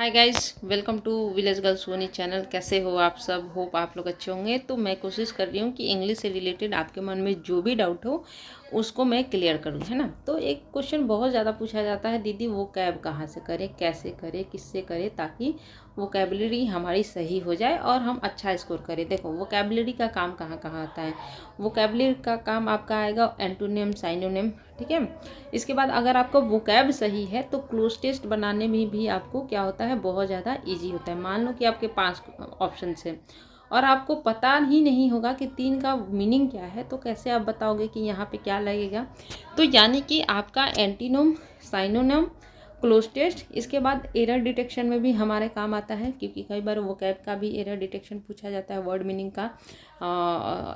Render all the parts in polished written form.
Hi guys, welcome to village girl Soni channel. कैसे हो आप सब? होप आप लोग अच्छे होंगे। तो मैं कोशिश कर रही हूँ कि इंग्लिश से रिलेटेड आपके मन में जो भी डाउट हो उसको मैं क्लियर करूँ, है ना। तो एक क्वेश्चन बहुत ज़्यादा पूछा जाता है, दीदी वो कैब कहाँ से करें, कैसे करें, किससे करें, ताकि वोकैबुलरी हमारी सही हो जाए और हम अच्छा स्कोर करें। देखो, वोकैबुलरी का काम कहाँ कहाँ आता है। वोकैबुलरी का काम आपका आएगा एंटोनिम, साइनोनिम, ठीक है। इसके बाद अगर आपका वोकैब सही है तो क्लोज टेस्ट बनाने में भी आपको क्या होता है, बहुत ज़्यादा इजी होता है। मान लो कि आपके 5 ऑप्शन है और आपको पता ही नहीं होगा कि 3 का मीनिंग क्या है, तो कैसे आप बताओगे कि यहाँ पे क्या लगेगा। तो यानी कि आपका एंटीनोम, साइनोनिम, क्लोज टेस्ट, इसके बाद एरर डिटेक्शन में भी हमारे काम आता है, क्योंकि कई बार वोकैब का भी एरर डिटेक्शन पूछा जाता है, वर्ड मीनिंग का,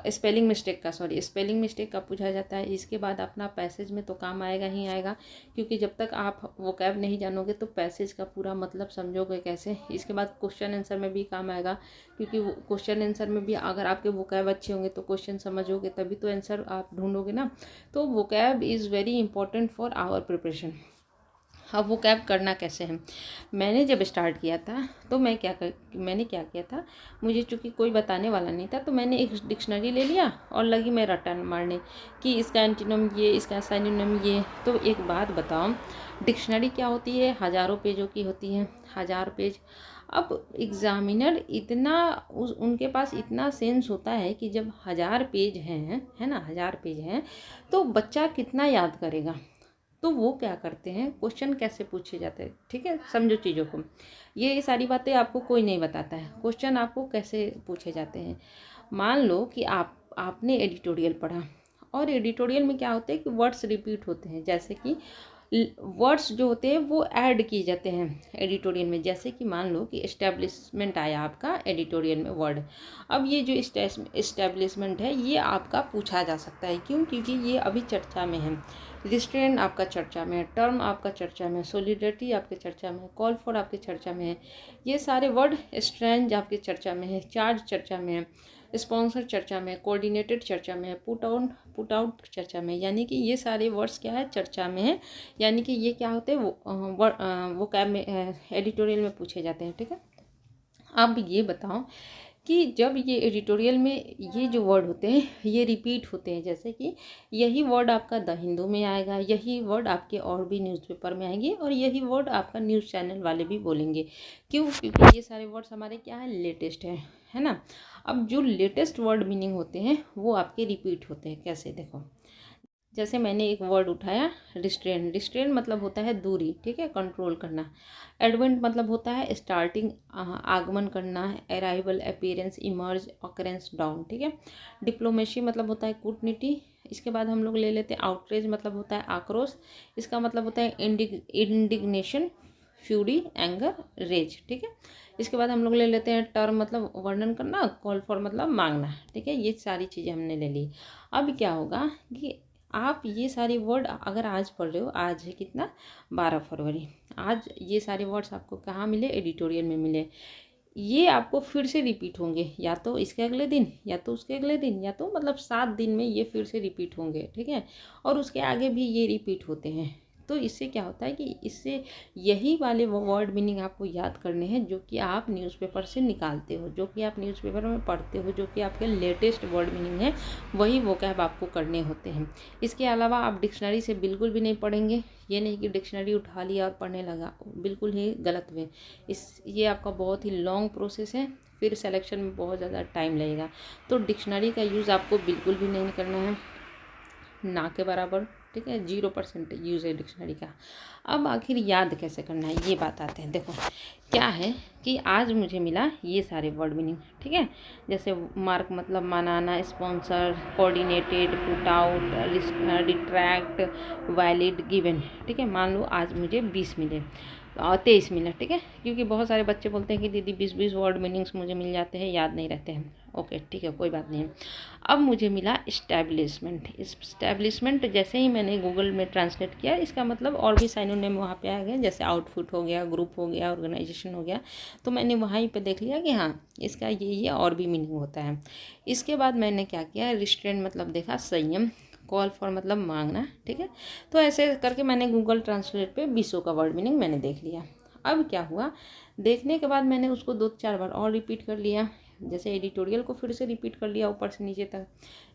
स्पेलिंग मिस्टेक का, स्पेलिंग मिस्टेक का पूछा जाता है। इसके बाद अपना पैसेज में तो काम आएगा ही आएगा, क्योंकि जब तक आप वोकैब नहीं जानोगे तो पैसेज का पूरा मतलब समझोगे कैसे। इसके बाद क्वेश्चन आंसर में भी काम आएगा, क्योंकि क्वेश्चन आंसर में भी अगर आपके वोकैब अच्छे होंगे तो क्वेश्चन समझोगे, तभी तो आंसर आप ढूंढोगे ना। तो vocab is very important for our preparation. अब वो कैब करना कैसे है। मैंने जब स्टार्ट किया था तो मैंने क्या किया था, मुझे चूँकि कोई बताने वाला नहीं था, तो मैंने एक डिक्शनरी ले लिया और लगी मैं रट्टा मारने कि इसका एंटीनम ये, इसका साइनोनिम ये। तो एक बात बताओ, डिक्शनरी क्या होती है, हज़ारों पेजों की होती है, 1000 पेज। अब एग्जामिनर इतना उनके पास इतना सेंस होता है कि जब 1000 पेज हैं, है ना, 1000 पेज हैं, तो बच्चा कितना याद करेगा। तो वो क्या करते हैं, क्वेश्चन कैसे पूछे जाते हैं, ठीक है, समझो चीज़ों को। ये सारी बातें आपको कोई नहीं बताता है। क्वेश्चन आपको कैसे पूछे जाते हैं, मान लो कि आपने एडिटोरियल पढ़ा, और एडिटोरियल में क्या होते हैं कि वर्ड्स रिपीट होते हैं, जैसे कि वर्ड्स जो होते हैं वो ऐड किए जाते हैं एडिटोरियल में। जैसे कि मान लो कि एस्टेब्लिशमेंट आया आपका एडिटोरियल में वर्ड। अब ये जो एस्टेब्लिशमेंट है ये आपका पूछा जा सकता है, क्यों, क्योंकि ये अभी चर्चा में है। रिस्ट्रेन आपका चर्चा में है, टर्म आपका चर्चा में है, सोलिडरिटी आपके चर्चा में है, कॉल फॉर आपके चर्चा में है। ये सारे वर्ड, स्ट्रेंज आपके चर्चा में है, चार्ज चर्चा में है, स्पॉन्सर चर्चा में, कोऑर्डिनेटेड चर्चा में है, पुट आउट चर्चा में। यानी कि ये सारे वर्ड्स क्या है, चर्चा में है। यानी कि ये क्या होते हैं, वो कैब में, एडिटोरियल में पूछे जाते हैं, ठीक है। अब ये बताओ कि जब ये एडिटोरियल में ये जो वर्ड होते हैं ये रिपीट होते हैं, जैसे कि यही वर्ड आपका द हिंदू में आएगा, यही वर्ड आपके और भी न्यूज़पेपर में आएंगे, और यही वर्ड आपका न्यूज़ चैनल वाले भी बोलेंगे। क्यों, क्योंकि ये सारे वर्ड्स हमारे क्या है, लेटेस्ट है ना। अब जो लेटेस्ट वर्ड मीनिंग होते हैं वो आपके रिपीट होते हैं। कैसे, देखो, जैसे मैंने एक वर्ड उठाया, रिस्ट्रेन। रिस्ट्रेन मतलब होता है दूरी, ठीक है, कंट्रोल करना। एडवेंट मतलब होता है स्टार्टिंग, आगमन करना, arrival, appearance, emerge, occurrence, down, ठीक है। डिप्लोमेसी मतलब होता है कूटनीति। इसके बाद हम लोग ले लेते हैं आउटरेज, मतलब होता है आक्रोश। इसका मतलब होता है इंडिग्नेशन, फ्यूरी, एंगर, रेज, ठीक है। इसके बाद हम लोग ले लेते हैं टर्म, मतलब वर्णन करना, कॉल फॉर मतलब मांगना, ठीक है। ये सारी चीज़ें हमने ले ली। अब क्या होगा कि आप ये सारे वर्ड अगर आज पढ़ रहे हो, आज है कितना, 12 फरवरी, आज ये सारे वर्ड्स आपको कहाँ मिले, एडिटोरियल में मिले। ये आपको फिर से रिपीट होंगे, या तो इसके अगले दिन, या तो उसके अगले दिन, या तो मतलब 7 दिन में ये फिर से रिपीट होंगे, ठीक है। और उसके आगे भी ये रिपीट होते हैं। तो इससे क्या होता है कि इससे यही वाले वो वर्ड मीनिंग आपको याद करने हैं जो कि आप न्यूज़पेपर से निकालते हो, जो कि आप न्यूज़पेपर में पढ़ते हो, जो कि आपके लेटेस्ट वर्ड मीनिंग है, वही वोकैब आपको करने होते हैं। इसके अलावा आप डिक्शनरी से बिल्कुल भी नहीं पढ़ेंगे। ये नहीं कि डिक्शनरी उठा लिया और पढ़ने लगा, बिल्कुल ही गलत वे। ये आपका बहुत ही लॉन्ग प्रोसेस है, फिर सिलेक्शन में बहुत ज़्यादा टाइम लगेगा। तो डिक्शनरी का यूज़ आपको बिल्कुल भी नहीं करना है, ना के बराबर, ठीक है। 0% यूज़ है डिक्शनरी का। अब आखिर याद कैसे करना है, ये बात आते हैं। देखो क्या है कि आज मुझे मिला ये सारे वर्ड मीनिंग, ठीक है। जैसे मार्क मतलब मनाना, sponsor, coordinated, put out, retract, valid, given, ठीक है। मान लो आज मुझे 20 मिले और 23 मिले, ठीक है। क्योंकि बहुत सारे बच्चे बोलते हैं कि दीदी 20-20 वर्ड मीनिंग्स मुझे मिल जाते हैं, याद नहीं रहते हैं। ओके, ठीक है, कोई बात नहीं है। अब मुझे मिला इस्टेब्लिशमेंट। इस्टेब्लिशमेंट जैसे ही मैंने गूगल में ट्रांसलेट किया, इसका मतलब और भी साइनोनिम वहाँ पे आ गया, जैसे आउटफुट हो गया, ग्रुप हो गया, ऑर्गेनाइजेशन हो गया। तो मैंने वहीं पे देख लिया कि हाँ, इसका ये और भी मीनिंग होता है। इसके बाद मैंने क्या किया, रिस्ट्रेन मतलब देखा संयम, कॉल फॉर मतलब मांगना, ठीक है। तो ऐसे करके मैंने गूगल ट्रांसलेट पे 20 का वर्ड मीनिंग मैंने देख लिया। अब क्या हुआ, देखने के बाद मैंने उसको 2-4 बार और रिपीट कर लिया, जैसे एडिटोरियल को फिर से रिपीट कर लिया ऊपर से नीचे तक।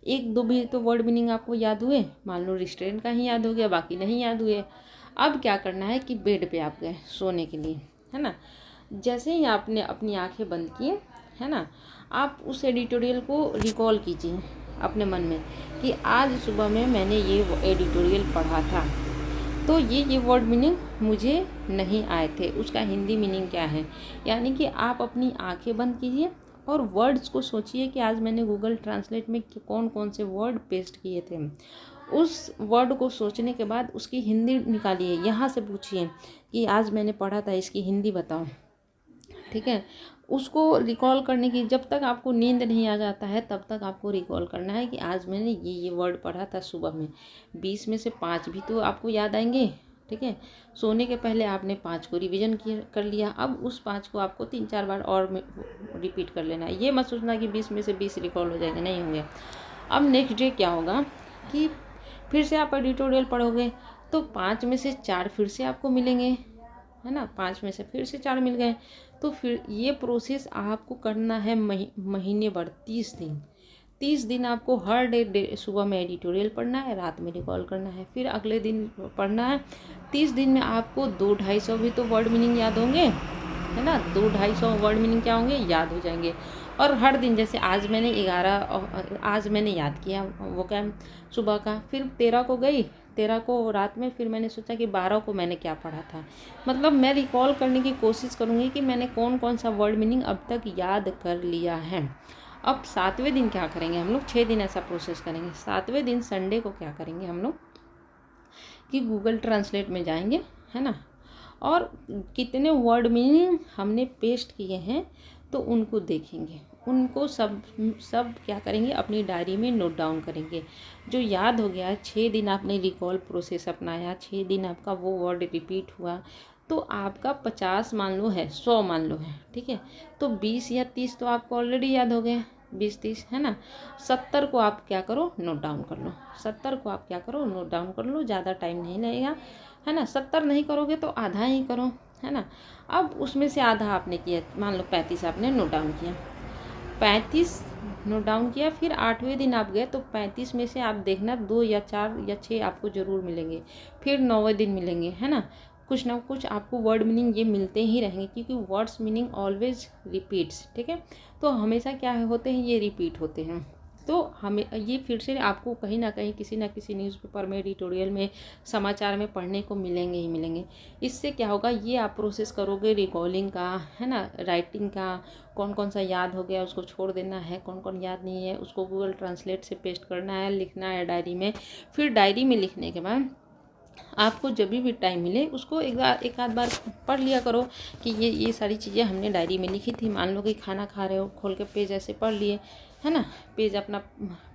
1-2 भी तो वर्ड मीनिंग आपको याद हुए, मान लो रिस्ट्रेंट का ही याद हो गया, बाकी नहीं याद हुए। अब क्या करना है कि बेड पे आप गए सोने के लिए, है ना। जैसे ही आपने अपनी आंखें बंद की, है ना, आप उस एडिटोरियल को रिकॉल कीजिए अपने मन में कि आज सुबह में मैंने ये एडिटोरियल पढ़ा था, तो ये वर्ड मीनिंग मुझे नहीं आए थे, उसका हिंदी मीनिंग क्या है। यानी कि आप अपनी आंखें बंद कीजिए और वर्ड्स को सोचिए कि आज मैंने गूगल ट्रांसलेट में कौन कौन से वर्ड पेस्ट किए थे। उस वर्ड को सोचने के बाद उसकी हिंदी निकालिए, यहाँ से पूछिए कि आज मैंने पढ़ा था, इसकी हिंदी बताओ, ठीक है। उसको रिकॉल करने की, जब तक आपको नींद नहीं आ जाता है तब तक आपको रिकॉल करना है कि आज मैंने ये वर्ड पढ़ा था सुबह में। 20 में से 5 भी तो आपको याद आएंगे, ठीक है। सोने के पहले आपने 5 को रिवीजन कर लिया, अब उस 5 को आपको 3-4 बार और रिपीट कर लेना है। ये मत सोचना कि 20 में से 20 रिकॉल हो जाएंगे, नहीं होंगे। अब नेक्स्ट डे क्या होगा कि फिर से आप एडिटोरियल पढ़ोगे तो 5 में से 4 फिर से आपको मिलेंगे, है ना। 5 में से फिर से 4 मिल गए, तो फिर ये प्रोसेस आपको करना है महीने भर, 30 दिन आपको हर डे सुबह में एडिटोरियल पढ़ना है, रात में रिकॉल करना है, फिर अगले दिन पढ़ना है। 30 दिन में आपको 200-250 भी तो वर्ड मीनिंग याद होंगे, है ना। 200-250 वर्ड मीनिंग क्या होंगे, याद हो जाएंगे। और हर दिन, जैसे आज मैंने 11 आज मैंने याद किया वो क्या सुबह का, फिर 13 को गई, 13 को रात में, फिर मैंने सोचा कि 12 को मैंने क्या पढ़ा था। मतलब मैं रिकॉल करने की कोशिश करूँगी कि मैंने कौन कौन सा वर्ड मीनिंग अब तक याद कर लिया है। अब 7वें दिन क्या करेंगे हम लोग, 6 दिन ऐसा प्रोसेस करेंगे। 7वें दिन संडे को क्या करेंगे हम लोग कि गूगल ट्रांसलेट में जाएंगे, है ना, और कितने वर्ड मीनिंग हमने पेस्ट किए हैं तो उनको देखेंगे, उनको सब क्या करेंगे, अपनी डायरी में नोट डाउन करेंगे। जो याद हो गया, 6 दिन आपने रिकॉल प्रोसेस अपनाया, 6 दिन आपका वो वर्ड रिपीट हुआ, तो आपका 50 मान लो है, 100 मान लो है, ठीक है। तो 20 या 30 तो आपको ऑलरेडी याद हो गए, 20-30, है ना। 70 को आप क्या करो, नोट डाउन कर लो। 70 को आप क्या करो, नोट डाउन कर लो, ज़्यादा टाइम नहीं लगेगा, है ना। 70 नहीं करोगे तो आधा ही करो, है ना। अब उसमें से आधा आपने किया, मान लो 35 आपने नोट डाउन किया, 35 नोट डाउन किया, फिर 8वें दिन आप गए तो 35 में से आप देखना 2 या 4 या 6 आपको ज़रूर मिलेंगे, फिर 9वें दिन मिलेंगे, है ना। कुछ ना कुछ आपको वर्ड मीनिंग ये मिलते ही रहेंगे, क्योंकि वर्ड्स मीनिंग ऑलवेज रिपीट्स, ठीक है। तो हमेशा क्या होते हैं, ये रिपीट होते हैं। तो हमें ये फिर से आपको कहीं ना कहीं किसी ना किसी न्यूज़पेपर में, एडिटोरियल में, समाचार में पढ़ने को मिलेंगे ही मिलेंगे। इससे क्या होगा, ये आप प्रोसेस करोगे रिकॉलिंग का, है ना, राइटिंग का, कौन कौन सा याद हो गया उसको छोड़ देना है, कौन कौन याद नहीं है उसको गूगल ट्रांसलेट से पेस्ट करना है, लिखना है डायरी में। फिर डायरी में लिखने के बाद आपको जब भी टाइम मिले उसको एक आध बार पढ़ लिया करो कि ये सारी चीज़ें हमने डायरी में लिखी थी। मान लो कि खाना खा रहे हो, खोल के पेज ऐसे पढ़ लिए, है ना, पेज अपना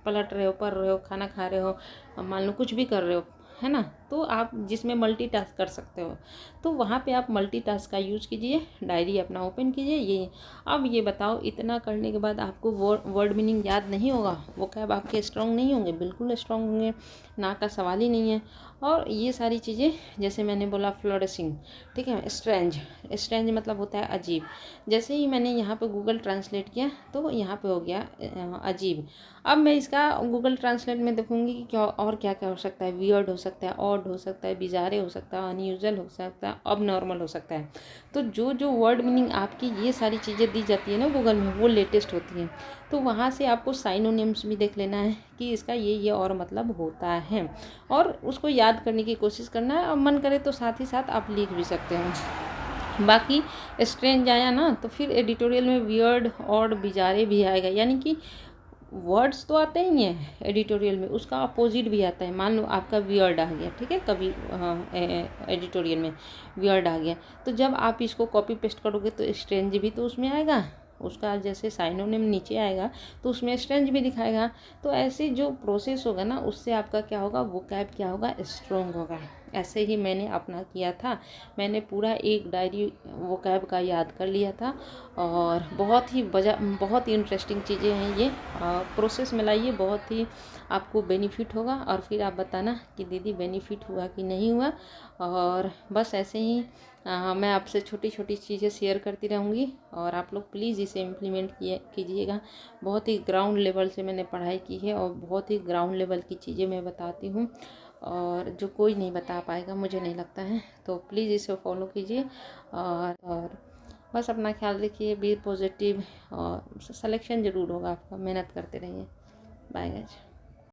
पलट रहे हो, पढ़ रहे हो, खाना खा रहे हो, मान लो कुछ भी कर रहे हो, है ना। तो आप जिसमें मल्टीटास्क कर सकते हो तो वहाँ पे आप मल्टीटास्क का यूज़ कीजिए, डायरी अपना ओपन कीजिए। ये अब ये बताओ, इतना करने के बाद आपको वर्ड मीनिंग याद नहीं होगा, वो कैब आपके स्ट्रॉन्ग नहीं होंगे, बिल्कुल स्ट्रॉन्ग होंगे, ना का सवाल ही नहीं है। और ये सारी चीज़ें, जैसे मैंने बोला फ्लोरेसिंग, ठीक है, स्ट्रेंज मतलब होता है अजीब। जैसे ही मैंने यहाँ पे गूगल ट्रांसलेट किया तो यहाँ पे हो गया अजीब। अब मैं इसका गूगल ट्रांसलेट में देखूँगी कि क्या और क्या क्या हो सकता है, वियर्ड हो सकता है, ऑड हो सकता है, बिजारे हो सकता है, अनयूजुअल हो सकता है, अब नॉर्मल हो सकता है। तो जो वर्ड मीनिंग आपकी ये सारी चीज़ें दी जाती है ना गूगल में, वो लेटेस्ट होती हैं। तो वहाँ से आपको साइनोनिम्स भी देख लेना है कि इसका ये और मतलब होता है, और उसको याद करने की कोशिश करना है। और मन करे तो साथ ही साथ आप लिख भी सकते हो। बाकी स्ट्रेंज आया ना तो फिर एडिटोरियल में वियर्ड, ऑड, बिजारे भी आएगा। यानी कि वर्ड्स तो आते ही हैं एडिटोरियल में, उसका अपोजिट भी आता है। मान लो आपका वियर्ड आ गया, ठीक है, कभी एडिटोरियल में वियर्ड आ गया, तो जब आप इसको कॉपी पेस्ट करोगे तो स्ट्रेंज भी तो उसमें आएगा, उसका जैसे साइनोनिम नीचे आएगा तो उसमें स्ट्रेंज भी दिखाएगा। तो ऐसे जो प्रोसेस होगा ना, उससे आपका क्या होगा, वोकैब क्या होगा, स्ट्रॉन्ग होगा। ऐसे ही मैंने अपना किया था, मैंने पूरा एक डायरी वोकैब का याद कर लिया था। और बहुत ही इंटरेस्टिंग चीज़ें हैं ये, प्रोसेस में लाइए, बहुत ही आपको बेनिफिट होगा। और फिर आप बताना कि दीदी बेनिफिट हुआ कि नहीं हुआ। और बस ऐसे ही मैं आपसे छोटी छोटी चीज़ें शेयर करती रहूँगी और आप लोग प्लीज़ इसे इम्प्लीमेंट कीजिएगा। बहुत ही ग्राउंड लेवल से मैंने पढ़ाई की है और बहुत ही ग्राउंड लेवल की चीज़ें मैं बताती हूँ, और जो कोई नहीं बता पाएगा मुझे नहीं लगता है। तो प्लीज़ इसे फॉलो कीजिए और बस अपना ख्याल रखिए, बी पॉजिटिव, और सिलेक्शन ज़रूर होगा आपका, मेहनत करते रहिए। Bye guys.